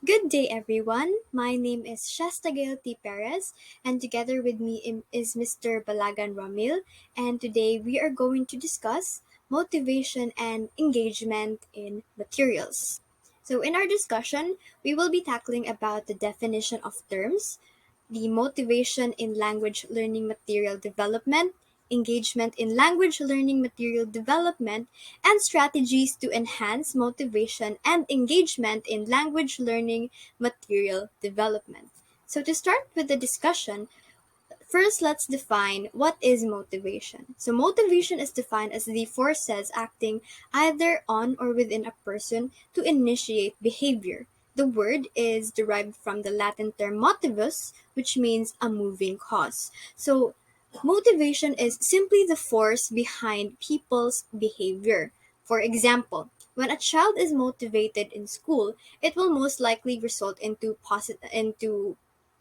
Good day, everyone. My name is Shastagil T. Perez, and together with me is Mr. Balagan Ramil. And today we are going to discuss motivation and engagement in materials. So, in our discussion, we will be tackling about the definition of terms, the motivation in language learning material development, engagement in language learning material development, and strategies to enhance motivation and engagement in language learning material development. So, to start with the discussion, first let's define what is motivation. So, motivation is defined as the forces acting either on or within a person to initiate behavior. The word is derived from the Latin term motivus, which means a moving cause. So, motivation is simply the force behind people's behavior. For example, when a child is motivated in school, it will most likely result into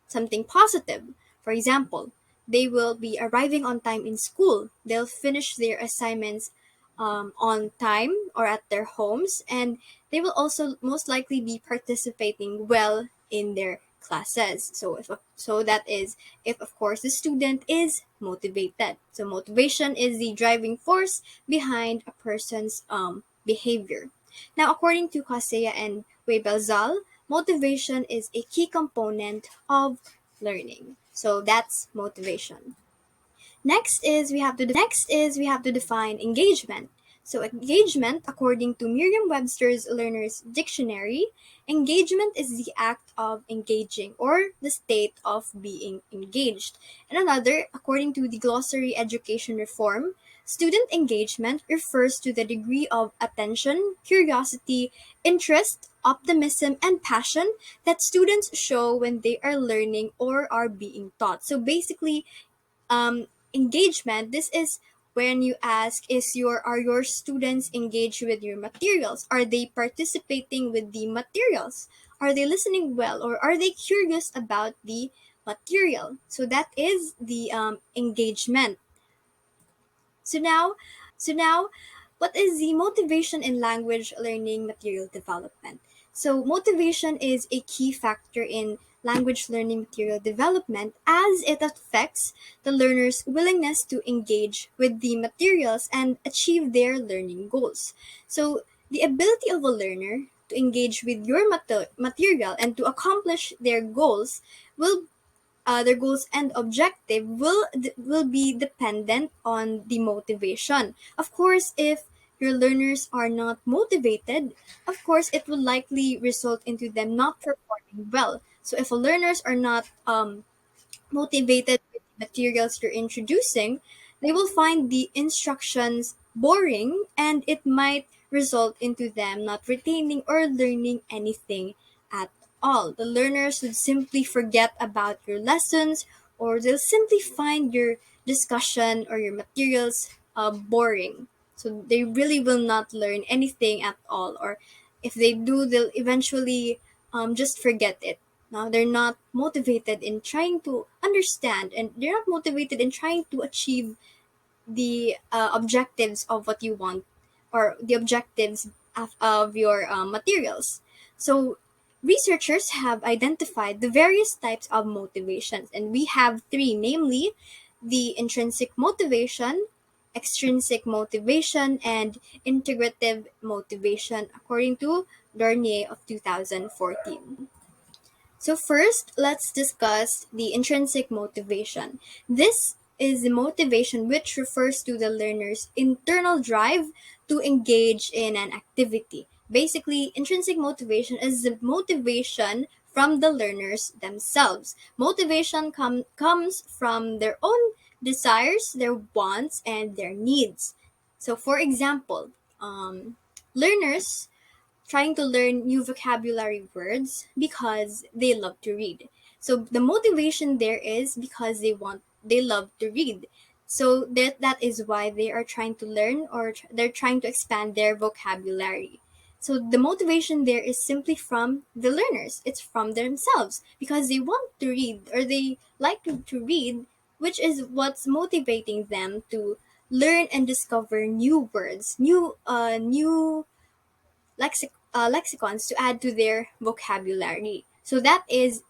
something positive. For example, they will be arriving on time in school. They'll finish their assignments on time or at their homes, and they will also most likely be participating well in their classes. So that is if of course the student is motivated. So motivation is the driving force behind a person's behavior. Now, according to Kaseya and Weibel-Zal, motivation is a key component of learning. So that's motivation. Next is we have to define engagement. So engagement, according to Merriam-Webster's Learner's Dictionary, engagement is the act of engaging or the state of being engaged. And another, according to the Glossary Education Reform, student engagement refers to the degree of attention, curiosity, interest, optimism, and passion that students show when they are learning or are being taught. So basically, engagement, this is when you ask, are your students engaged with your materials? Are they participating with the materials? Are they listening well, or are they curious about the material? So that is the engagement. So now, what is the motivation in language learning material development? So motivation is a key factor in language learning material development as it affects the learner's willingness to engage with the materials and achieve their learning goals. So the ability of a learner to engage with your material and to accomplish their goals and objective will be dependent on the motivation. Of course, if your learners are not motivated, of course it will likely result into them not performing well. So if learners are not motivated with the materials you're introducing, they will find the instructions boring, and it might result into them not retaining or learning anything at all. The learners would simply forget about your lessons, or they'll simply find your discussion or your materials boring. So they really will not learn anything at all, or if they do, they'll eventually just forget it. Now they're not motivated in trying to understand, and they're not motivated in trying to achieve the objectives of what you want, or the objectives of your materials. So researchers have identified the various types of motivations, and we have three, namely the intrinsic motivation, extrinsic motivation, and integrative motivation, according to Dornier of 2014. So first, let's discuss the intrinsic motivation. This is the motivation which refers to the learner's internal drive to engage in an activity. Basically, intrinsic motivation is the motivation from the learners themselves. Motivation comes from their own desires, their wants, and their needs. So, for example, learners trying to learn new vocabulary words because they love to read. So the motivation there is because they love to read. So that is why they are trying to learn, or they're trying to expand their vocabulary. So the motivation there is simply from the learners. It's from themselves because they want to read, or they like to read, which is what's motivating them to learn and discover new words, new lexicons to add to their vocabulary. So that is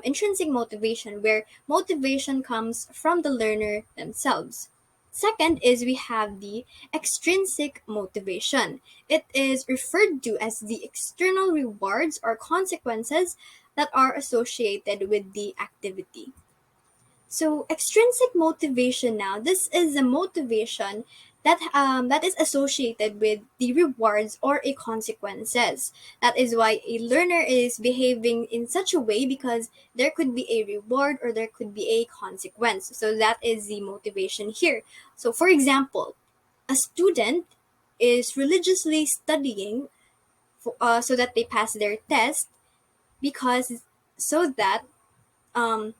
intrinsic motivation, where motivation comes from the learner themselves. Second is we have the extrinsic motivation. It is referred to as the external rewards or consequences that are associated with the activity. So extrinsic motivation now, this is a motivation that is associated with the rewards or a consequences. That is why a learner is behaving in such a way because there could be a reward or there could be a consequence. So that is the motivation here. So for example, a student is religiously studying so that they pass their test because so that um,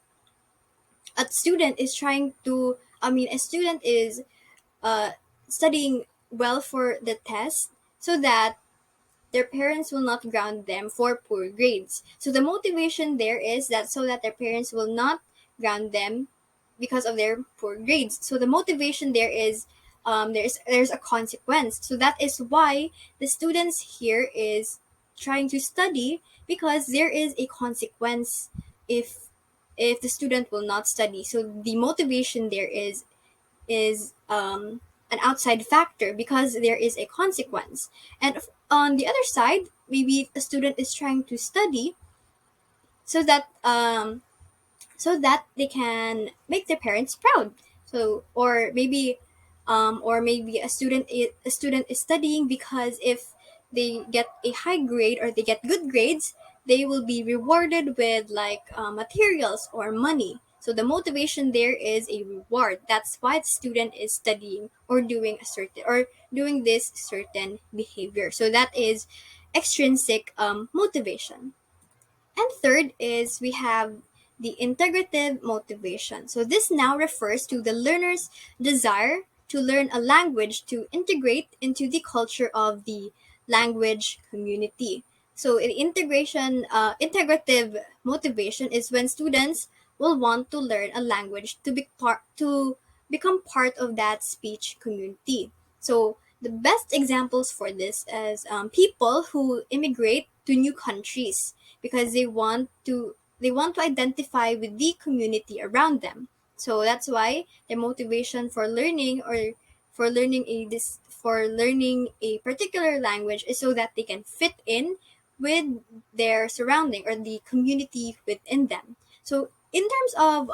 a student is trying to a student is uh, studying well for the test so that their parents will not ground them for poor grades. So the motivation there is that so that their parents will not ground them because of their poor grades. So the motivation there is there's a consequence. So that is why the students here is trying to study because there is a consequence if the student will not study. So the motivation there is an outside factor because there is a consequence. And on the other side, maybe a student is trying to study so that they can make their parents proud. So or maybe a student is studying because if they get a high grade or they get good grades, they will be rewarded with like materials or money. So the motivation there is a reward. That's why the student is studying or doing this certain behavior. So that is extrinsic motivation. And third is we have the integrative motivation. So this now refers to the learner's desire to learn a language to integrate into the culture of the language community. So integrative motivation is when students will want to learn a language to become part of that speech community. So the best examples for this is people who immigrate to new countries because they want to identify with the community around them. So that's why their motivation for learning or for learning a particular language is so that they can fit in with their surrounding or the community within them. So in terms of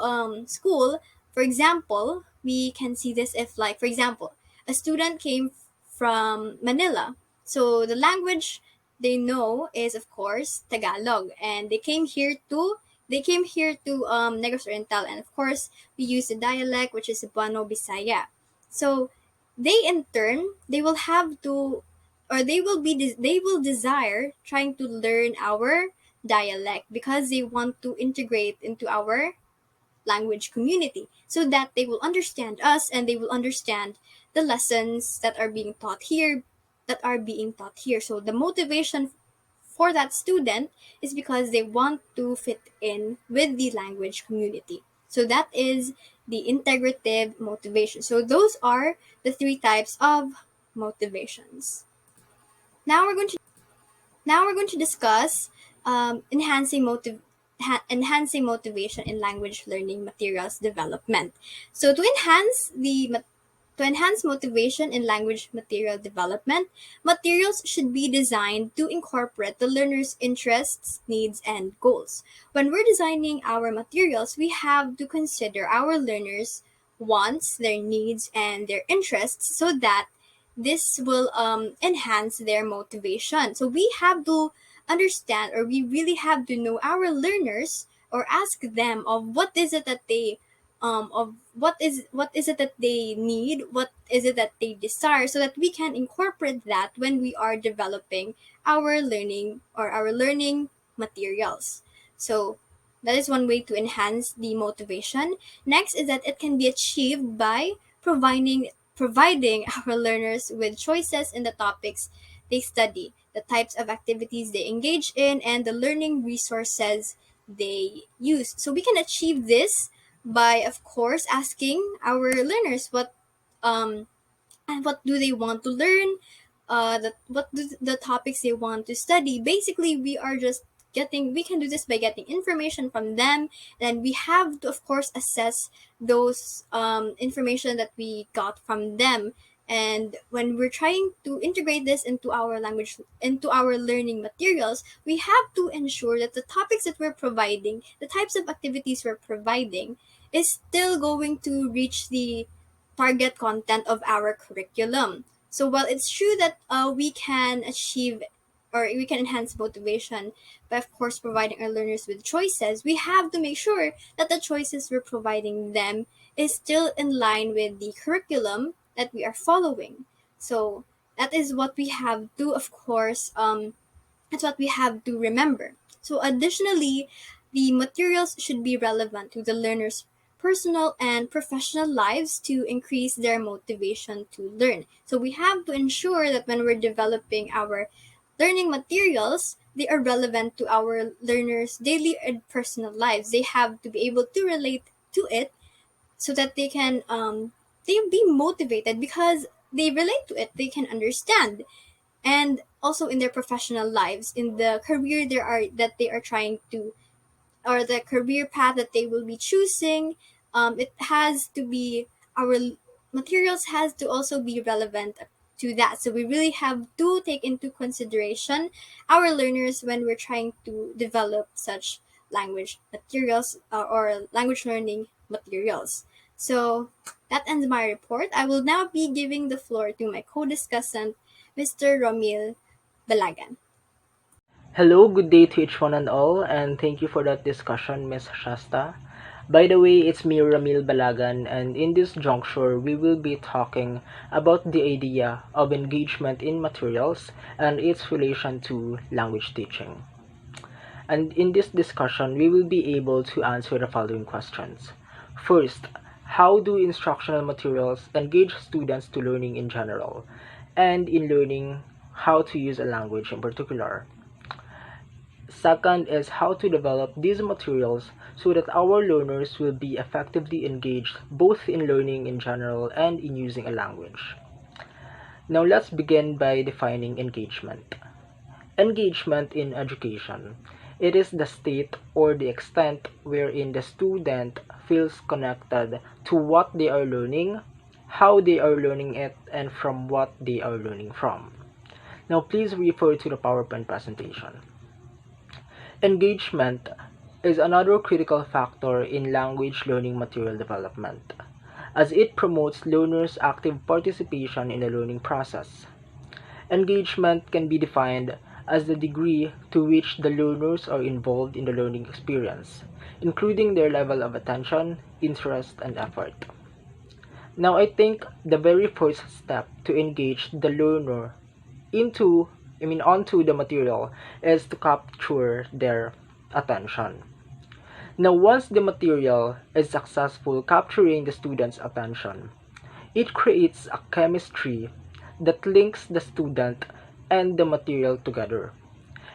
school, for example, we can see this if, like, for example, a student came from Manila. So the language they know is, of course, Tagalog, and they came here to Negros Oriental, and of course we use the dialect, which is Cebuano Bisaya. So they in turn they will have to or they will desire trying to learn our dialect because they want to integrate into our language community so that they will understand us and they will understand the lessons that are being taught here. So the motivation for that student is because they want to fit in with the language community. So that is the integrative motivation. So those are the three types of motivations. Now we're going to discuss enhancing motivation in language learning materials development. So to enhance motivation in language material development, materials should be designed to incorporate the learner's interests, needs, and goals. When we're designing our materials, we have to consider our learners' wants, their needs, and their interests so that this will enhance their motivation. So we have to understand, or we really have to know our learners or ask them of what is it that they need, what is it that they desire, so that we can incorporate that when we are developing our learning materials. So that is one way to enhance the motivation. Next is that it can be achieved by providing our learners with choices in the topics they study, the types of activities they engage in, and the learning resources they use. So we can achieve this by, of course, asking our learners what do they want to learn, the topics they want to study. Basically, we can do this by getting information from them. Then we have to, of course, assess those information that we got from them. And when we're trying to integrate this into our language, into our learning materials, we have to ensure that the topics that we're providing, the types of activities we're providing, is still going to reach the target content of our curriculum. So while it's true that we can achieve or we can enhance motivation by, of course, providing our learners with choices, we have to make sure that the choices we're providing them is still in line with the curriculum that we are following. So that is what we have to, of course, that's what we have to remember. So additionally, the materials should be relevant to the learner's personal and professional lives to increase their motivation to learn. So we have to ensure that when we're developing our learning materials, they are relevant to our learners' daily and personal lives. They have to be able to relate to it so that they be motivated because they relate to it, they can understand, and also in their professional lives, in the career they are trying to, or the career path that they will be choosing. It has to be, our materials has to also be relevant to that. So we really have to take into consideration our learners when we're trying to develop such language materials, or language learning materials. So that ends my report. I will now be giving the floor to my co-discussant, Mr. Romil Balagan. Hello, good day to each one and all, and thank you for that discussion, Miss Shasta. By the way, it's me, Ramil Balagan, and in this juncture, we will be talking about the idea of engagement in materials and its relation to language teaching. And in this discussion, we will be able to answer the following questions. First, how do instructional materials engage students to learning in general, and in learning how to use a language in particular? Second is how to develop these materials so that our learners will be effectively engaged both in learning in general and in using a language. Now let's begin by defining engagement. Engagement in education. It is the state or the extent wherein the student feels connected to what they are learning, how they are learning it, and from what they are learning from. Now please refer to the PowerPoint presentation. Engagement is another critical factor in language learning material development, as it promotes learners' active participation in the learning process. Engagement can be defined as the degree to which the learners are involved in the learning experience, including their level of attention, interest, and effort. Now, I think the very first step to engage the learner into onto the material is to capture their attention. Now, once the material is successful capturing the student's attention, it creates a chemistry that links the student and the material together.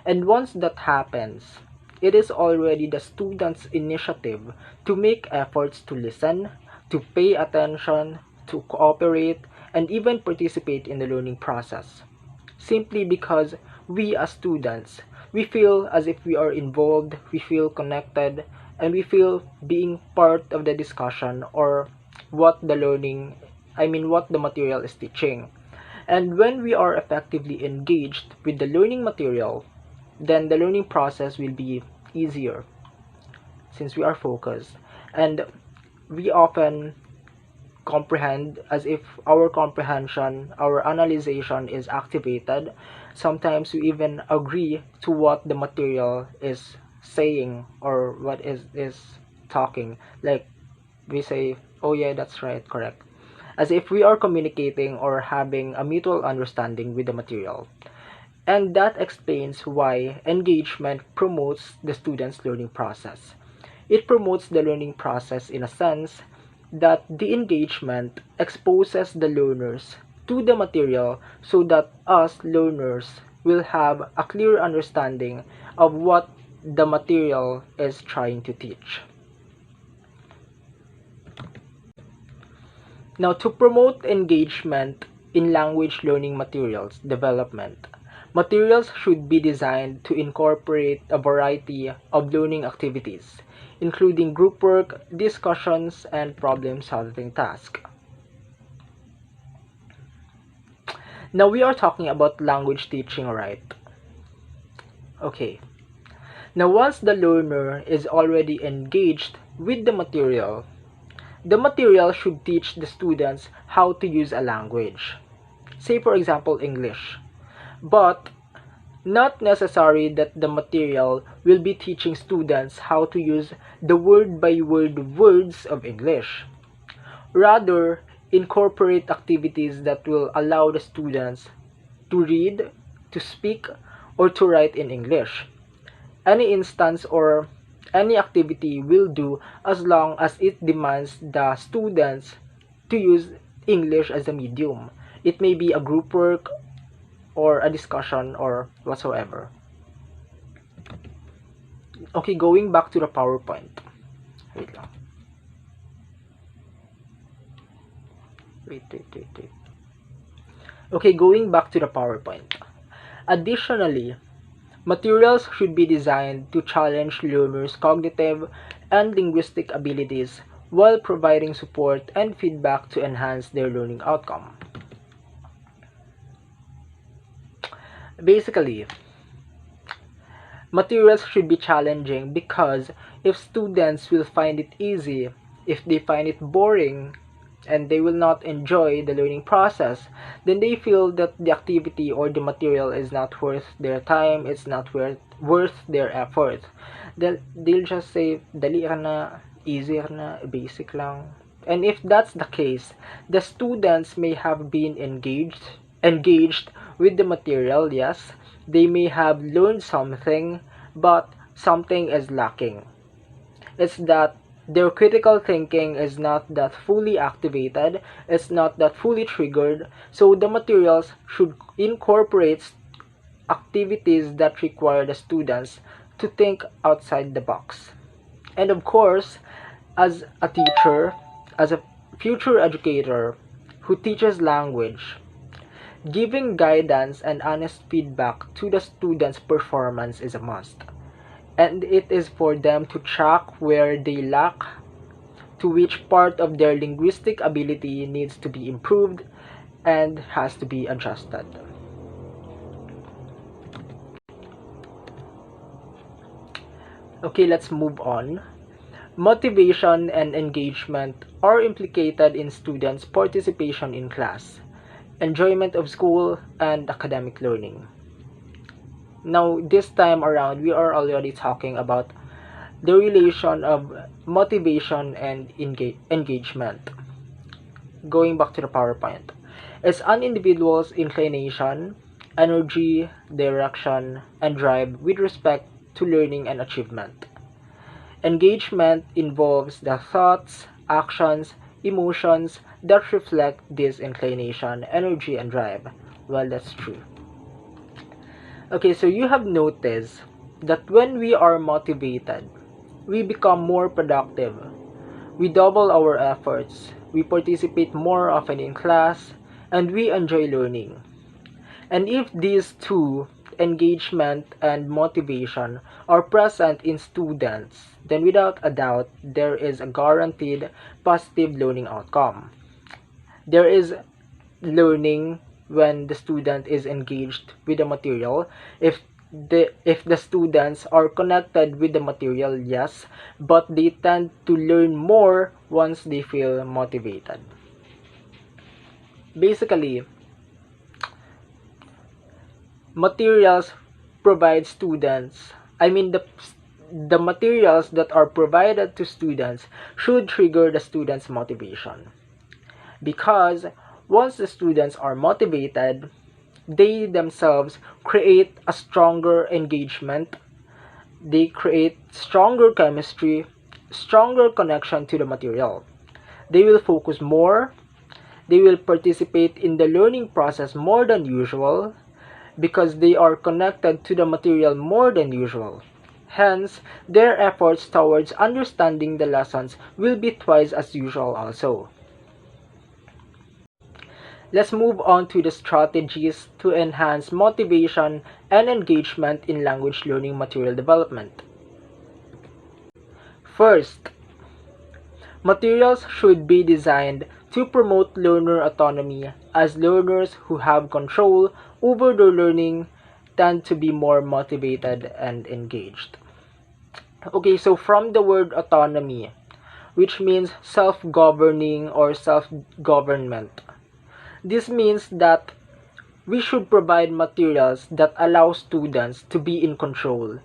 And once that happens, it is already the student's initiative to make efforts to listen, to pay attention, to cooperate, and even participate in the learning process. Simply because we as students, we feel as if we are involved, we feel connected, and we feel being part of the discussion or what the learning, what the material is teaching. And when we are effectively engaged with the learning material, then the learning process will be easier since we are focused. And we often comprehend as if our comprehension, our analyzation is activated. Sometimes we even agree to what the material is saying or what is talking. Like we say, oh yeah, that's right, correct. As if we are communicating or having a mutual understanding with the material. And that explains why engagement promotes the student's learning process. It promotes the learning process in a sense that the engagement exposes the learners to the material so that us learners will have a clear understanding of what the material is trying to teach. Now, to promote engagement in language learning materials development. Materials should be designed to incorporate a variety of learning activities, including group work, discussions, and problem-solving tasks. Now we are talking about language teaching, right? Okay. Now once the learner is already engaged with the material should teach the students how to use a language. Say for example English. But not necessary that the material will be teaching students how to use the word-by-word words of English. Rather, incorporate activities that will allow the students to read, to speak, or to write in English. Any instance or any activity will do as long as it demands the students to use English as a medium. It may be a group work or a discussion or whatsoever. Okay, going back to the PowerPoint. Wait lang. Wait. Okay, going back to the PowerPoint. Additionally, materials should be designed to challenge learners' cognitive and linguistic abilities while providing support and feedback to enhance their learning outcome. Basically, materials should be challenging because if students will find it easy, if they find it boring, and they will not enjoy the learning process, then they feel that the activity or the material is not worth their time, it's not worth their effort. They'll just say, dali ka na, easy ka na, basic lang. And if that's the case, the students may have been engaged with the material, yes, they may have learned something, but something is lacking. It's that their critical thinking is not that fully activated, it's not that fully triggered, so the materials should incorporate activities that require the students to think outside the box. And of course, as a teacher, as a future educator who teaches language, giving guidance and honest feedback to the students' performance is a must. And it is for them to track where they lack, to which part of their linguistic ability needs to be improved and has to be adjusted. Okay, let's move on. Motivation and engagement are implicated in students' participation in class, enjoyment of school, and academic learning. Now, this time around, we are already talking about the relation of motivation and engagement. Going back to the PowerPoint. It's an individual's inclination, energy, direction, and drive with respect to learning and achievement. Engagement involves the thoughts, actions, emotions that reflect this inclination, energy, and drive. Well, that's true. Okay, so you have noticed that when we are motivated, we become more productive. We double our efforts, we participate more often in class, and we enjoy learning. And if these two, engagement and motivation, are present in students, then without a doubt, there is a guaranteed positive learning outcome. There is learning when the student is engaged with the material. If the students are connected with the material, yes, but they tend to learn more once they feel motivated. Basically, materials provide students, I mean the materials that are provided to students should trigger the students' motivation. Because once the students are motivated, they themselves create a stronger engagement, they create stronger chemistry, stronger connection to the material. They will focus more, they will participate in the learning process more than usual because they are connected to the material more than usual. Hence, their efforts towards understanding the lessons will be twice as usual also. Let's move on to the strategies to enhance motivation and engagement in language learning material development. First, materials should be designed to promote learner autonomy, as learners who have control over their learning tend to be more motivated and engaged. Okay, so from the word autonomy, which means self-governing or self-government, this means that we should provide materials that allow students to be in control.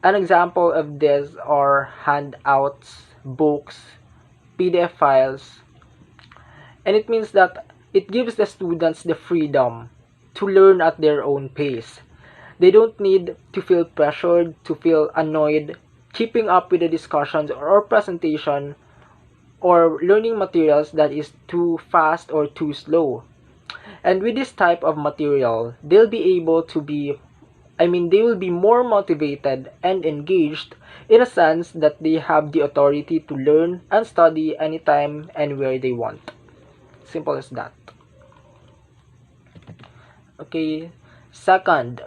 An example of this are handouts, books, PDF files, and it means that it gives the students the freedom to learn at their own pace. They don't need to feel pressured, to feel annoyed, keeping up with the discussions or presentation or learning materials that is too fast or too slow. And with this type of material, they'll be able to be, they will be more motivated and engaged in a sense that they have the authority to learn and study anytime, anywhere they want. Simple as that. Okay, second,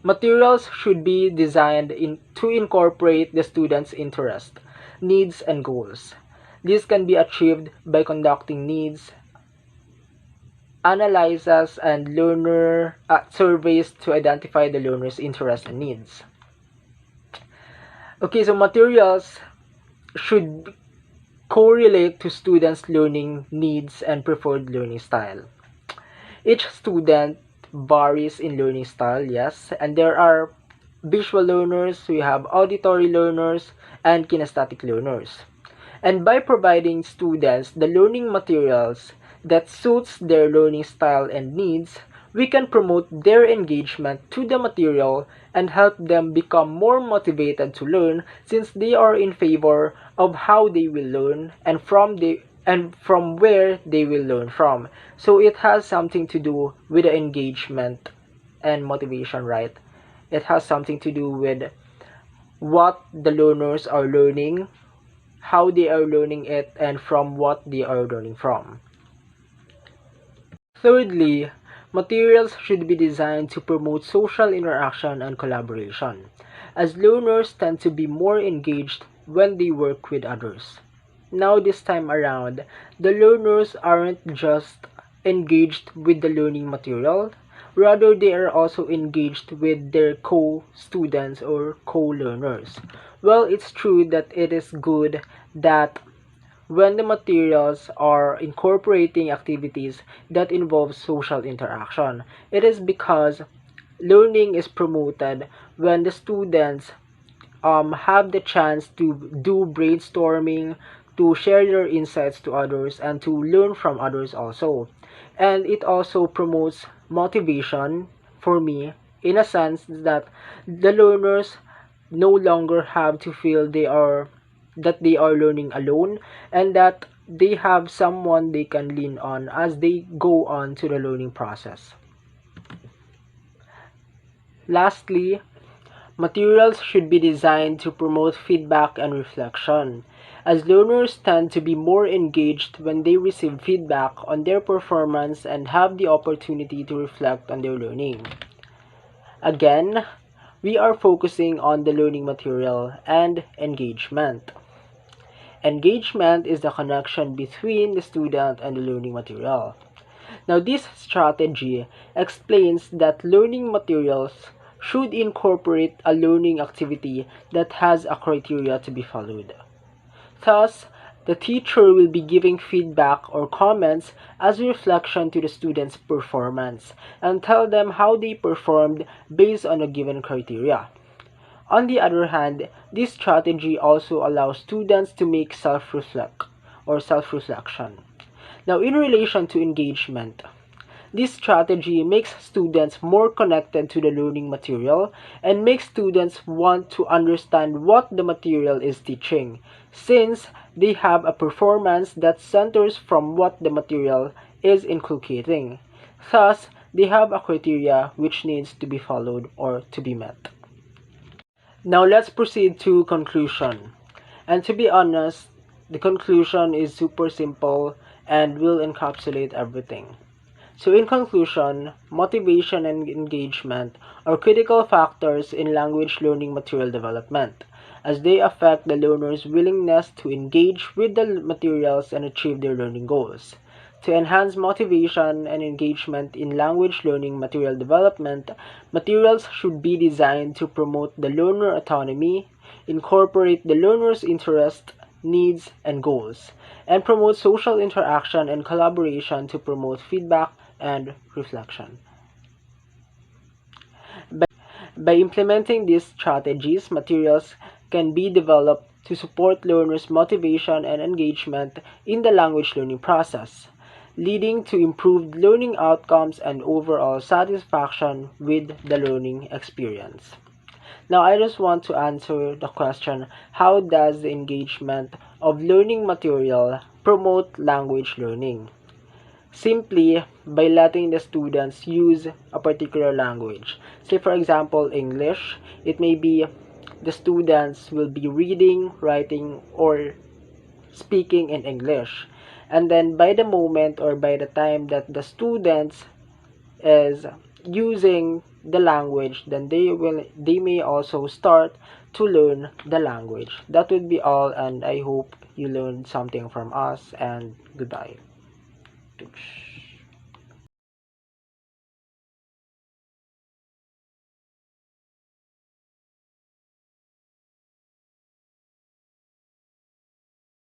materials should be designed to incorporate the student's interest, needs, and goals. This can be achieved by conducting needs analyses and learner surveys to identify the learner's interests and needs. Okay, so materials should correlate to students' learning needs and preferred learning style. Each student varies in learning style, yes, and there are visual learners, we have auditory learners, and kinesthetic learners. And by providing students the learning materials that suits their learning style and needs, we can promote their engagement to the material and help them become more motivated to learn, since they are in favor of how they will learn and from where they will learn from. So it has something to do with the engagement and motivation, right? It has something to do with what the learners are learning, how they are learning it, and from what they are learning from. Thirdly, materials should be designed to promote social interaction and collaboration, as learners tend to be more engaged when they work with others. Now this time around, the learners aren't just engaged with the learning material, rather they are also engaged with their co-students or co-learners. Well, it's true that it is good that when the materials are incorporating activities that involve social interaction, it is because learning is promoted when the students have the chance to do brainstorming, to share their insights to others, and to learn from others also. And it also promotes motivation for me, in a sense that the learners no longer have to feel that they are learning alone, and that they have someone they can lean on as they go on to the learning process. Lastly, materials should be designed to promote feedback and reflection, as learners tend to be more engaged when they receive feedback on their performance and have the opportunity to reflect on their learning. Again, we are focusing on the learning material and engagement. Engagement is the connection between the student and the learning material. Now, this strategy explains that learning materials should incorporate a learning activity that has a criteria to be followed. Thus, the teacher will be giving feedback or comments as a reflection to the student's performance and tell them how they performed based on a given criteria. On the other hand, this strategy also allows students to make self-reflection. Now, in relation to engagement, this strategy makes students more connected to the learning material and makes students want to understand what the material is teaching, since they have a performance that centers from what the material is inculcating. Thus, they have a criteria which needs to be followed or to be met. Now let's proceed to conclusion. And to be honest, the conclusion is super simple and will encapsulate everything. So, in conclusion, motivation and engagement are critical factors in language learning material development, as they affect the learner's willingness to engage with the materials and achieve their learning goals. To enhance motivation and engagement in language learning material development, materials should be designed to promote the learner autonomy, incorporate the learner's interests, needs, and goals, and promote social interaction and collaboration to promote feedback and reflection. By implementing these strategies, materials can be developed to support learners' motivation and engagement in the language learning process, leading to improved learning outcomes and overall satisfaction with the learning experience. Now, I just want to answer the question, how does the engagement of learning material promote language learning? Simply by letting the students use a particular language. Say, for example, English, it may be the students will be reading, writing, or speaking in English. And then by the moment or by the time that the students is using the language, then they may also start to learn the language. That would be all, and I hope you learned something from us, and goodbye.